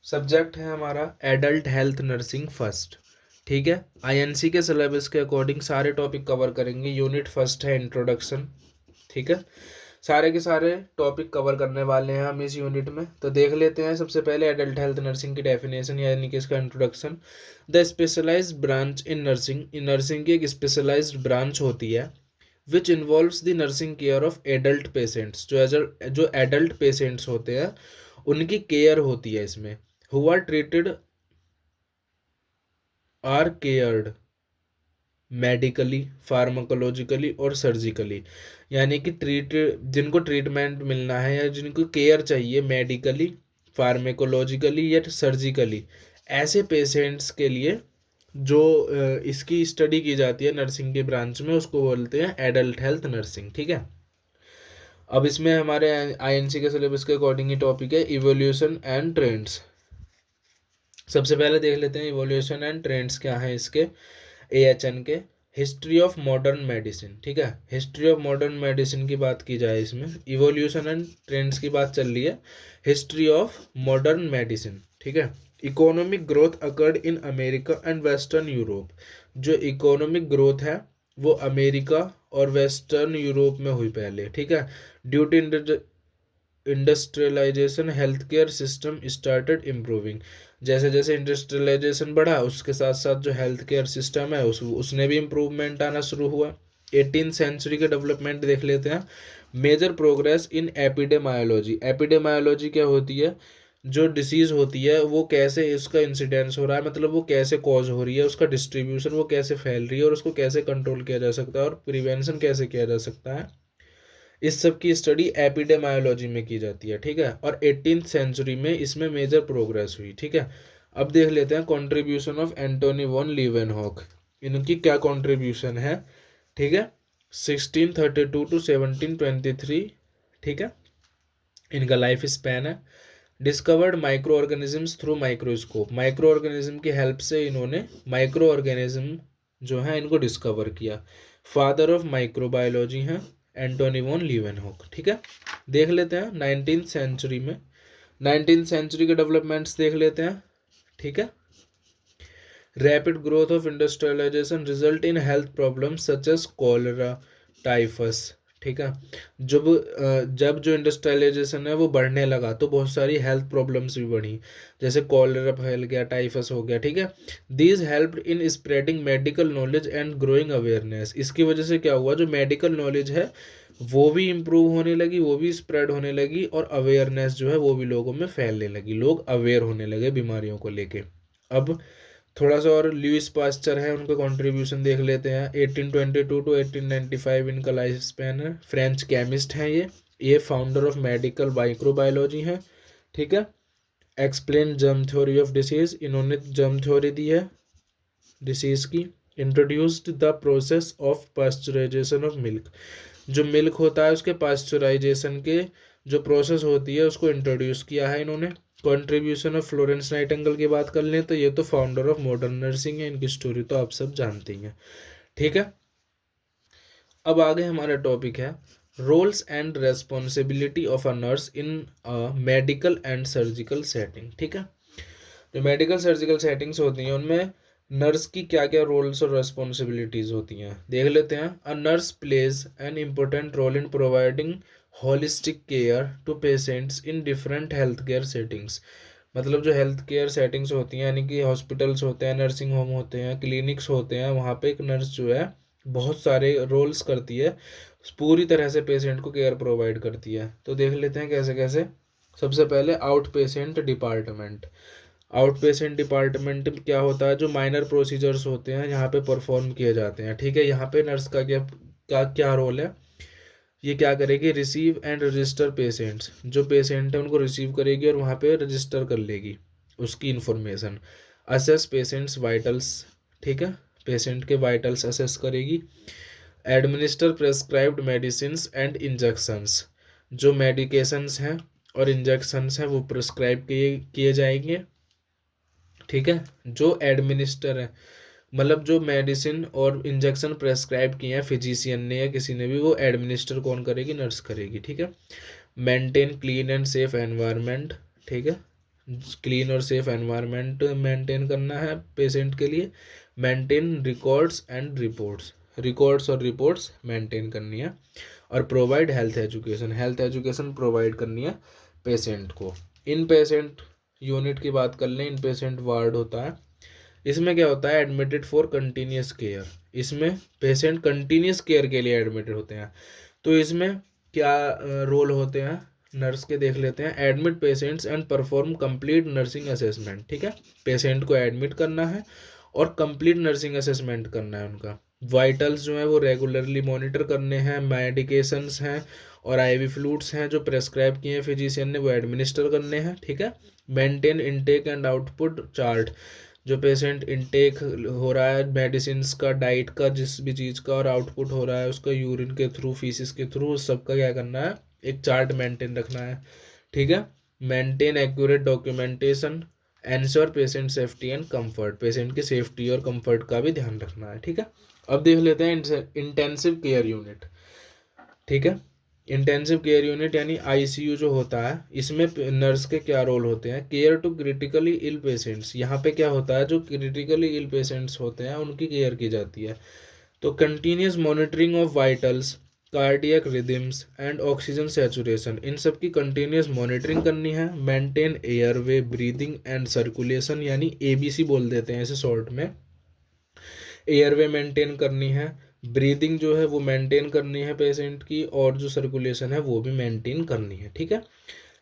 Subject है हमारा adult health nursing first. ठीक है, आईएनसी के सिलेबस के अकॉर्डिंग सारे टॉपिक कवर करेंगे। यूनिट फर्स्ट है इंट्रोडक्शन। ठीक है, सारे के सारे टॉपिक कवर करने वाले हैं हम इस यूनिट में। तो देख लेते हैं सबसे पहले एडल्ट हेल्थ नर्सिंग की डेफिनेशन यानी कि इसका introduction. The specialised branch in nursing, in nursing की एक स्पेशलाइज्ड ब्रांच होती है which involves the nursing care of adult patients, जो एडल्ट पेशेंट्स होते हैं उनकी केयर होती है इसमें। Who are treated, are cared medically, pharmacologically और सर्जिकली, यानी कि जिनको ट्रीटमेंट मिलना है या जिनको केयर चाहिए मेडिकली, फार्माकोलॉजिकली या सर्जिकली, ऐसे पेशेंट्स के लिए जो इसकी स्टडी की जाती है नर्सिंग के ब्रांच में, उसको बोलते हैं एडल्ट हेल्थ नर्सिंग। ठीक है, अब इसमें हमारे आईएनसी के सिलेबस के अकॉर्डिंग ही टॉपिक है इवोल्यूशन एंड ट्रेंड्स। सबसे पहले देख लेते हैं इवोल्यूशन एंड ट्रेंड्स क्या है इसके, एएचएन के। History of modern medicine. ठीक है, हिस्ट्री ऑफ मॉडर्न मेडिसिन की बात की जाए इसमें, इवोल्यूशन एंड ट्रेंड्स की बात चल रही है, हिस्ट्री ऑफ मॉडर्न मेडिसिन। ठीक है, economic growth occurred in America and western Europe, जो इकोनॉमिक ग्रोथ है वो अमेरिका और वेस्टर्न यूरोप में हुई पहले। ठीक है, due to industrialisation health care system started improving, जैसे जैसे इंडस्ट्रियलाइजेशन बढ़ा उसके साथ साथ जो हेल्थ केयर सिस्टम है उसने भी इम्प्रूवमेंट आना शुरू हुआ। 18th सेंचुरी के डेवलपमेंट देख लेते हैं। मेजर प्रोग्रेस इन एपिडेमायोलॉजी, एपिडेमायोलॉजी क्या होती है, जो डिसीज होती है वो कैसे इसका इंसिडेंस हो रहा है, मतलब वो कैसे कॉज हो रही है, उसका डिस्ट्रीब्यूशन वो कैसे फैल रही है और उसको कैसे कंट्रोल किया जा सकता है और प्रिवेंशन कैसे किया जा सकता है, इस सब की स्टडी एपिडेमायोलॉजी में की जाती है। ठीक है, और 18th सेंचुरी में इसमें मेजर प्रोग्रेस हुई। ठीक है, अब देख लेते हैं contribution of Antony von Leeuwenhoek, इनकी क्या कंट्रीब्यूशन है। ठीक है, 1632 टू 1723। ठीक है, इनका लाइफ स्पैन है। Discovered micro organisms through microscope, micro organism की हेल्प से इन्होंने माइक्रो ऑर्गेनिज्म जो है इनको डिस्कवर किया। फादर ऑफ माइक्रोबायोलॉजी हैं एंटोनी वॉन लीवेनहॉक। ठीक है, देख लेते हैं 19th सेंचुरी में, 19th सेंचुरी के डेवलपमेंट्स देख लेते हैं। ठीक है, rapid growth of industrialisation result in health problems such as cholera, typhus. ठीक है, जब जो इंडस्ट्रियलाइजेशन है वो बढ़ने लगा तो बहुत सारी हेल्थ प्रॉब्लम्स भी बढ़ी, जैसे कॉलरा फैल गया, टाइफस हो गया। ठीक है, these help in spreading medical knowledge and growing awareness, इसकी वजह से क्या हुआ, जो मेडिकल नॉलेज है वो भी इम्प्रूव होने लगी, वो भी स्प्रेड होने लगी और अवेयरनेस जो है वो भी लोगों में फैलने लगी, लोग अवेयर होने लगे बीमारियों को लेके। अब थोड़ा सा और लुइस पास्चर है, उनका कंट्रीब्यूशन देख लेते हैं। 1822 टू 1895 इनका लाइफ स्पैन है। फ्रेंच केमिस्ट हैं ये फाउंडर ऑफ मेडिकल माइक्रोबायोलॉजी हैं। ठीक है, explain germ theory of disease, इन्होंने जर्म थ्योरी दी है डिसीज की। Introduced the process of pasteurisation of milk, जो मिल्क होता है उसके पास्चराइजेशन के जो प्रोसेस होती है उसको इंट्रोड्यूस किया है इन्होंने। कंट्रीब्यूशन ऑफ फ्लोरेंस नाइटिंगेल की बात कर लें तो ये तो फाउंडर ऑफ मॉडर्न नर्सिंग है, इनकी स्टोरी तो आप सब जानते ही हैं। ठीक है, अब आगे हमारा टॉपिक है roles and responsibility of a nurse in medical and surgical setting. ठीक है, जो मेडिकल सर्जिकल सेटिंग्स होती हैं उनमें नर्स की क्या क्या रोल्स और रेस्पॉन्सिबिलिटीज़ होती हैं देख लेते हैं। A nurse plays an important role in providing holistic care to patients in different health care settings, मतलब जो हेल्थ केयर सेटिंग्स होती हैं यानी कि हॉस्पिटल्स होते हैं, नर्सिंग होम होते हैं, क्लिनिक्स होते हैं, वहाँ पे एक नर्स जो है बहुत सारे रोल्स करती है, पूरी तरह से पेशेंट को केयर प्रोवाइड करती है। तो देख लेते हैं कैसे कैसे। सबसे पहले out patient department, out patient department क्या होता है, जो माइनर प्रोसीजर्स होते हैं यहाँ पे परफॉर्म किए जाते हैं। ठीक है, यहाँ पे नर्स का क्या क्या क्या रोल है, ये क्या करेगी, रिसीव एंड रजिस्टर पेशेंट्स, जो पेशेंट है उनको रिसीव करेगी और वहाँ पे रजिस्टर कर लेगी उसकी इंफॉर्मेशन। असेस पेशेंट्स वाइटल्स, ठीक है, पेशेंट के वाइटल्स असेस करेगी। Administer prescribed medicines and injections, जो मेडिकेशंस हैं और इंजेक्शंस हैं वो प्रिस्क्राइब किए किए जाएंगे। ठीक है, जो एडमिनिस्टर है मतलब जो मेडिसिन और इंजेक्शन प्रेस्क्राइब किए हैं फिजिशियन ने या किसी ने भी, वो एडमिनिस्टर कौन करेगी, नर्स करेगी। ठीक है, maintain clean and safe environment, ठीक है, क्लीन और सेफ एनवायरनमेंट मेंटेन करना है पेशेंट के लिए, मेंटेन रिकॉर्ड्स और रिपोर्ट्स मेंटेन करनी है, और प्रोवाइड हेल्थ एजुकेशन प्रोवाइड करनी है पेशेंट को। इन पेशेंट यूनिट की बात कर लें, इन पेशेंट वार्ड होता है, इसमें क्या होता है, एडमिटेड फॉर कंटिन्यूस केयर, इसमें पेशेंट कंटिन्यूस केयर के लिए एडमिटेड होते हैं। तो इसमें क्या रोल होते हैं नर्स के, देख लेते हैं। Admit patients and perform complete nursing assessment, ठीक है, पेशेंट को एडमिट करना है और कंप्लीट नर्सिंग असेसमेंट करना है उनका। वाइटल्स जो है वो रेगुलरली मॉनिटर करने हैं, मेडिकेशंस हैं और आईवी फ्लूइड्स हैं जो प्रेस्क्राइब किए हैं फिजिशियन ने, वो एडमिनिस्टर करने हैं, ठीक है। Maintain intake and output chart, जो पेशेंट इनटेक हो रहा है मेडिसिन का, डाइट का, जिस भी चीज़ का, और आउटपुट हो रहा है उसका यूरिन के थ्रू, फीसिस के थ्रू, उस सबका क्या करना है, एक चार्ट मेंटेन रखना है, ठीक है। Maintain accurate documentation, ensure patient safety and comfort, patient की सेफ्टी और कंफर्ट का भी ध्यान रखना है, ठीक है। अब देख लेते हैं इंटेंसिव केयर यूनिट, ठीक है। इंटेंसिव केयर यूनिट यानी आईसीयू जो होता है, इसमें नर्स के क्या रोल होते हैं, care to critically ill patients, यहाँ पे क्या होता है, जो क्रिटिकली इल पेशेंट्स होते हैं उनकी केयर की जाती है। तो continuous monitoring of vitals, cardiac rhythms and oxygen saturation, इन सब की कंटिन्यूस मॉनिटरिंग करनी है। Maintain airway, breathing and circulation, यानी एबीसी बोल देते हैं इसे शॉर्ट में। एयरवे मेंटेन करनी है, ब्रीदिंग जो है वो मेंटेन करनी है पेशेंट की, और जो सर्कुलेशन है वो भी मेंटेन करनी है, ठीक है।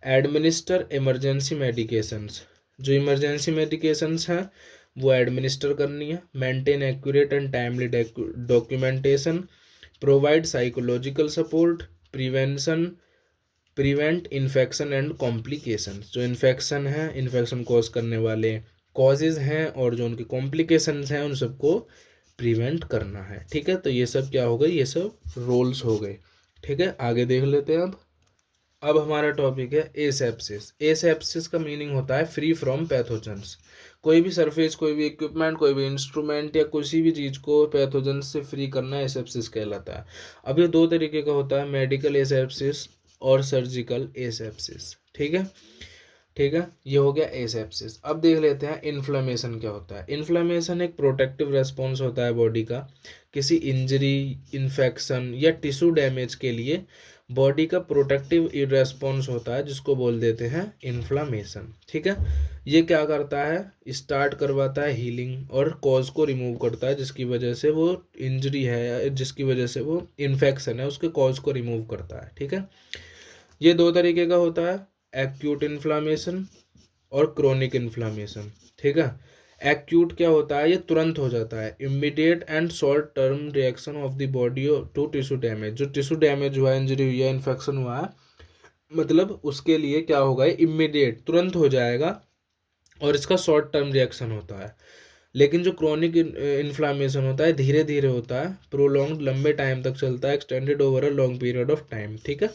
एडमिनिस्टर इमरजेंसी मेडिकेशंस, जो इमरजेंसी मेडिकेशंस हैं वो एडमिनिस्टर करनी है। Maintain accurate and timely documentation, provide psychological support, prevent infection and complication, जो इन्फेक्शन है, इन्फेक्शन कॉज करने वाले कॉजेज हैं और जो उनके कॉम्प्लिकेशंस हैं उन सबको प्रिवेंट करना है, ठीक है। तो ये सब क्या हो गए, ये सब रोल्स हो गए, ठीक है। आगे देख लेते हैं अब हमारा टॉपिक है एसेप्सिस। एसेप्सिस का मीनिंग होता है फ्री फ्रॉम पैथोजेंस, कोई भी सरफेस, कोई भी इक्विपमेंट, कोई भी इंस्ट्रूमेंट या किसी भी चीज़ को पैथोजेंस से फ्री करना एसेप्सिस कहलाता है। अब ये दो तरीके का होता है, मेडिकल एसेप्सिस और सर्जिकल एसेप्सिस, ठीक है, ठीक है। ये हो गया एसेप्सिस। अब देख लेते हैं इन्फ्लेमेशन क्या होता है। इन्फ्लेमेशन एक प्रोटेक्टिव रेस्पॉन्स होता है बॉडी का किसी इंजरी, इन्फेक्शन या टिश्यू डैमेज के लिए, बॉडी का प्रोटेक्टिव रेस्पॉन्स होता है जिसको बोल देते हैं इन्फ्लामेशन, ठीक है। ये क्या करता है, स्टार्ट करवाता है हीलिंग और कॉज को रिमूव करता है, जिसकी वजह से वो इंजरी है या जिसकी वजह से वो इन्फेक्शन है उसके कॉज को रिमूव करता है, ठीक है। ये दो तरीके का होता है, एक्यूट इन्फ्लामेशन और क्रोनिक इन्फ्लामेशन, ठीक है। एक्यूट क्या होता है, ये तुरंत हो जाता है, immediate and short term reaction of the body to tissue damage, जो टिश्यू डैमेज हुआ है, इंजरी हुई है, इन्फेक्शन हुआ है, मतलब उसके लिए क्या होगा, इमीडिएट तुरंत हो जाएगा और इसका शॉर्ट टर्म रिएक्शन होता है। लेकिन जो क्रोनिक इन्फ्लामेशन होता है धीरे धीरे होता है, प्रोलॉन्ग, लंबे टाइम तक चलता है, extended over a long period of time, ठीक है।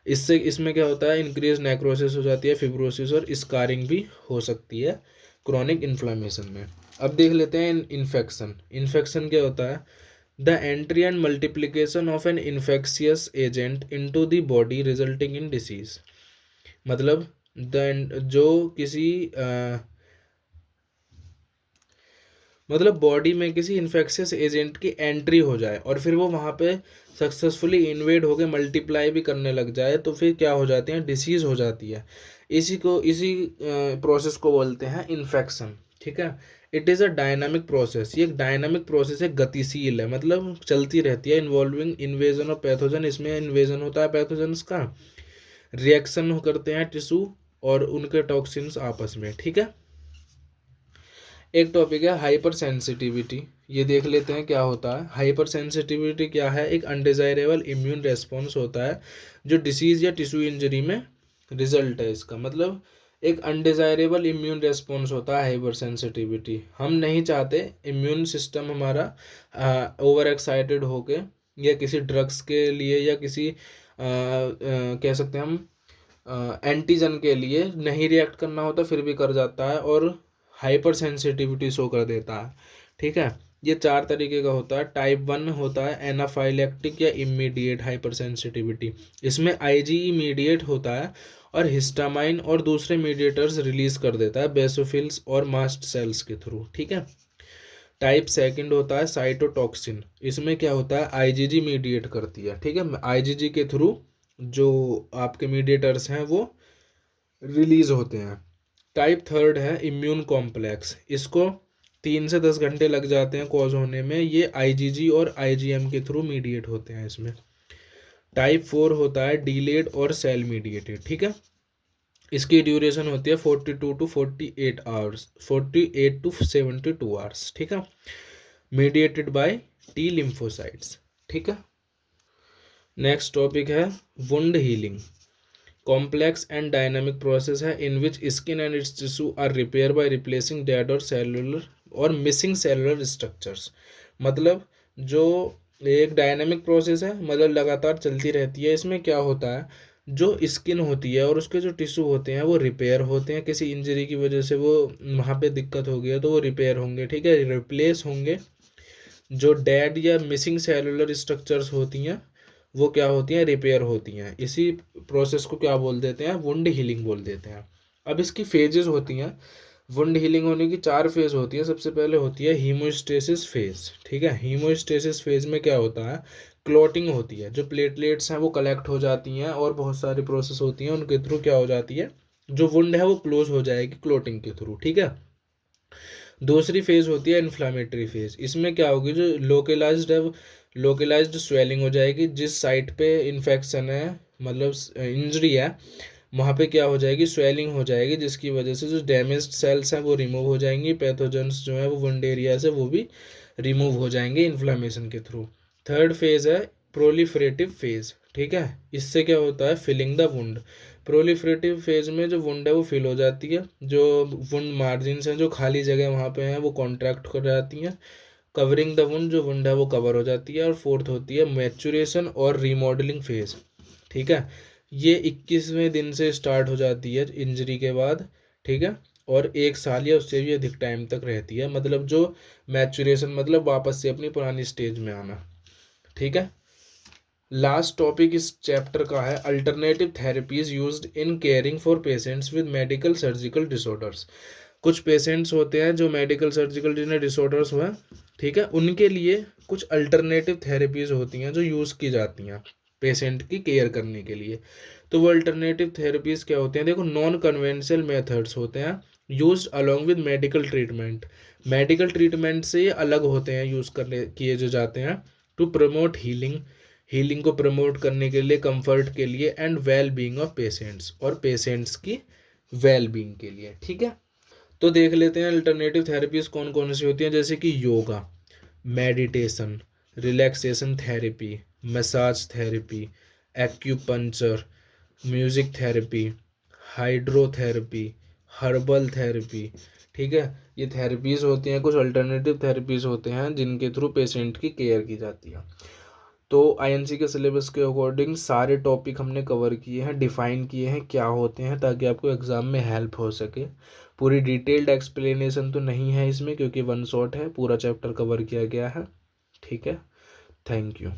इससे इसमें क्या होता है, इंक्रीज नेक्रोसिस हो जाती है, फिब्रोसिस और स्कारिंग भी हो सकती है क्रोनिक इन्फ्लामेशन में। अब देख लेते हैं इन्फेक्शन। इन्फेक्शन क्या होता है, the entry and multiplication of an infectious agent into the body resulting in disease, मतलब जो किसी मतलब बॉडी में किसी इन्फेक्शियस एजेंट की एंट्री हो जाए और फिर वो वहाँ पे सक्सेसफुली इन्वेड होकर मल्टीप्लाई भी करने लग जाए, तो फिर क्या हो जाती है, डिसीज़ हो जाती है। इसी प्रोसेस को बोलते हैं इन्फेक्शन, ठीक है। It is a dynamic process, ये एक डायनामिक प्रोसेस है, गतिशील है, मतलब चलती रहती है। इन्वॉल्विंग इन्वेजन ऑफ पैथोजन, इसमें इन्वेजन होता है पैथोजन्स का, रिएक्शन करते हैं टिश्यू और उनके टॉक्सिन्स आपस में, ठीक है। एक टॉपिक है हाइपर सेंसिटिविटी, ये देख लेते हैं क्या होता है। हाइपर सेंसिटिविटी क्या है, एक अनडिजायरेबल इम्यून रेस्पॉन्स होता है जो डिसीज या टिश्यू इंजरी में रिजल्ट है इसका, मतलब एक अनडिजायरेबल इम्यून रेस्पॉन्स होता है हाइपर सेंसिटिविटी। हम नहीं चाहते इम्यून सिस्टम हमारा ओवर एक्साइटेड होके या किसी ड्रग्स के लिए या किसी कह सकते हैं हम एंटीजन के लिए नहीं रिएक्ट करना होता फिर भी कर जाता है और हाइपर सेंसिटिविटी शो कर देता है, ठीक है। ये चार तरीके का होता है। टाइप 1 होता है एनाफाइलेक्टिक या इमीडिएट हाइपर सेंसिटिविटी, इसमें आईजी इमीडिएट होता है और हिस्टामाइन और दूसरे मीडिएटर्स रिलीज कर देता है बेसोफिल्स और मास्ट सेल्स के थ्रू, ठीक है। टाइप सेकंड होता है साइटोटॉक्सिन, इसमें क्या होता है आईजीजी मीडिएट करती है, ठीक है। आईजीजी के थ्रू जो आपके मीडिएटर्स हैं वो रिलीज होते हैं। टाइप थर्ड है इम्यून कॉम्प्लेक्स, इसको 3 से 10 घंटे लग जाते हैं कॉज होने में, ये आईजीजी और आईजीएम के थ्रू मीडिएट होते हैं इसमें। टाइप फोर होता है डीलेड और सेल मीडिएटेड, ठीक है। इसकी ड्यूरेशन होती है 42 to 48 आवर्स, 48 to 72 आवर्स, ठीक है। मीडिएटेड बाय टी लिम्फोसाइट्स, ठीक है। नेक्स्ट टॉपिक है wound healing. Complex and dynamic process है in which skin and its tissue are repair by replacing dead और सेलुलर और मिसिंग सेलुलर स्ट्रक्चर्स। मतलब जो एक डायनामिक प्रोसेस है, मतलब लगातार चलती रहती है। इसमें क्या होता है, जो स्किन होती है और उसके जो टिश्यू होते हैं वो रिपेयर होते हैं, किसी इंजरी की वजह से वो वहाँ पे दिक्कत हो गई है तो वो रिपेयर होंगे, ठीक है, रिप्लेस होंगे। जो डेड या मिसिंग सेलुलर स्ट्रक्चर्स होती हैं वो क्या होती हैं, रिपेयर होती हैं। इसी प्रोसेस को क्या बोल देते हैं, वुंड हीलिंग बोल देते हैं। अब इसकी फेजेस होती हैं, वुंड हीलिंग होने की 4 फेज होती है। सबसे पहले होती है हीमोस्टेसिस फेज, ठीक है। हीमोस्टेसिस फेज में क्या होता है, क्लॉटिंग होती है, जो प्लेटलेट्स हैं वो कलेक्ट हो जाती हैं और बहुत सारी प्रोसेस होती हैं, उनके थ्रू क्या हो जाती है, जो वुंड है वो क्लोज हो जाएगी क्लॉटिंग के थ्रू, ठीक है। दूसरी फेज होती है इन्फ्लामेटरी फेज, इसमें क्या होगी, जो लोकलाइज्ड है लोकलाइज्ड स्वेलिंग हो जाएगी, जिस साइट पे इन्फेक्शन है, मतलब इंजरी है, वहाँ पे क्या हो जाएगी, स्वेलिंग हो जाएगी, जिसकी वजह से जो डैमेज्ड सेल्स हैं वो रिमूव हो जाएंगी, पैथोजेंस जो है वो वुंड एरिया से वो भी रिमूव हो जाएंगे इन्फ्लामेशन के थ्रू। थर्ड फेज है प्रोलिफरेटिव फेज, ठीक है। इससे क्या होता है, filling the wound. Proliferative phase में जो वुंड है वो फिल हो जाती है, जो वुंड मार्जिन्स हैं, जो खाली जगह वहाँ पे हैं वो कॉन्ट्रैक्ट कर जाती हैं, कवरिंग द वुंड, जो वुंड है वो कवर हो जाती है। और फोर्थ होती है मैचुरेशन और रीमॉडलिंग फेज, ठीक है। ये 21वें दिन से स्टार्ट हो जाती है इंजरी के बाद, ठीक है, और 1 साल या उससे भी अधिक टाइम तक रहती है। मतलब जो मैचुरेशन मतलब वापस से अपनी पुरानी स्टेज में आना, ठीक है। लास्ट टॉपिक इस चैप्टर का है alternative therapies used in caring for patients with medical surgical disorders. कुछ पेशेंट्स होते हैं जो मेडिकल सर्जिकल जिन्हें डिसऑर्डर्स हुआ, ठीक है, उनके लिए कुछ अल्टरनेटिव थेरेपीज होती हैं जो यूज़ की जाती हैं पेशेंट की केयर करने के लिए। तो वो अल्टरनेटिव थेरेपीज क्या होते हैं, देखो, नॉन कन्वेंशनल मेथड्स होते हैं used along with medical treatment. Medical treatment से ये अलग होते हैं, यूज़ करने किए जो जाते हैं टू प्रमोट हीलिंग, हीलिंग को प्रमोट करने के लिए, कंफर्ट के लिए, and well being of patients, और पेशेंट्स की वेल बीइंग के लिए, ठीक है। तो देख लेते हैं अल्टरनेटिव थेरेपीज कौन कौन सी होती हैं, जैसे कि yoga, meditation, relaxation therapy, massage therapy, acupuncture, music therapy, hydrotherapy, herbal therapy, ठीक है। ये थेरेपीज़ होती हैं, कुछ अल्टरनेटिव थेरेपीज़ होते हैं जिनके थ्रू पेशेंट की केयर की जाती है। तो आईएनसी के सिलेबस के अकॉर्डिंग सारे टॉपिक हमने कवर किए हैं, डिफाइन किए हैं क्या होते हैं, ताकि आपको एग्ज़ाम में हेल्प हो सके। पूरी डिटेल्ड एक्सप्लेनेशन तो नहीं है इसमें, क्योंकि वन शॉट है, पूरा चैप्टर कवर किया गया है, ठीक है। Thank you.